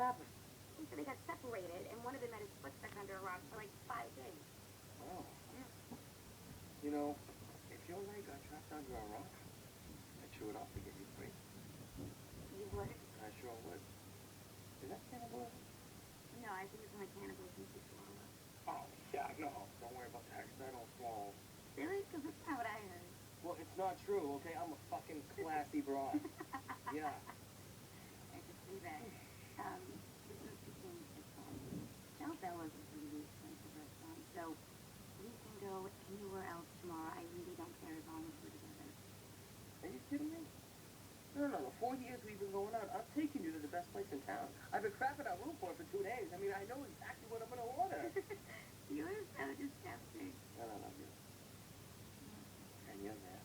happened? He said they got separated, and one of them had his foot stuck under a rock for like 5 days. Oh. You know, if your leg got trapped under a rock, I'd chew it off to get you free. You would? I sure would. Is that cannibalism? No, I think it's my cannibalism to swallow. Oh, yeah, no. Don't worry about that, 'cause I don't swallow. Really? Because that's not what I heard. Well, it's not true, okay? I'm a fucking classy broad. Yeah. I just see that. Del Bella's a really expensive restaurant, so we can go anywhere else tomorrow. I really don't care as long as we're together. Are you kidding me? No, the 4 years we've been going out, I'm taking you to the best place in town. I've been crapping out room for it for 2 days. I mean, I know exactly what I'm going to order. You are so disgusting. I love you. And you're there.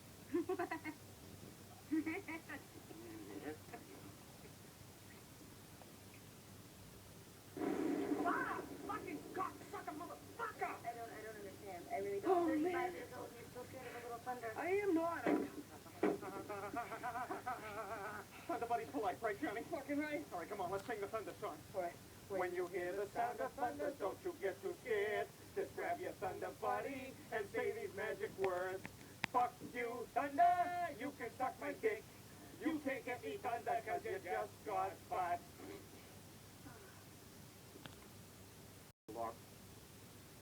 Wow! Fucking cocksucker motherfucker! I don't understand. I really Oh, don't. 35 man. years old and you're still scared of a little thunder. I am not. Thunder Buddy's polite, right, Johnny? Fucking right. All right, come on, let's sing the thunder song. All right.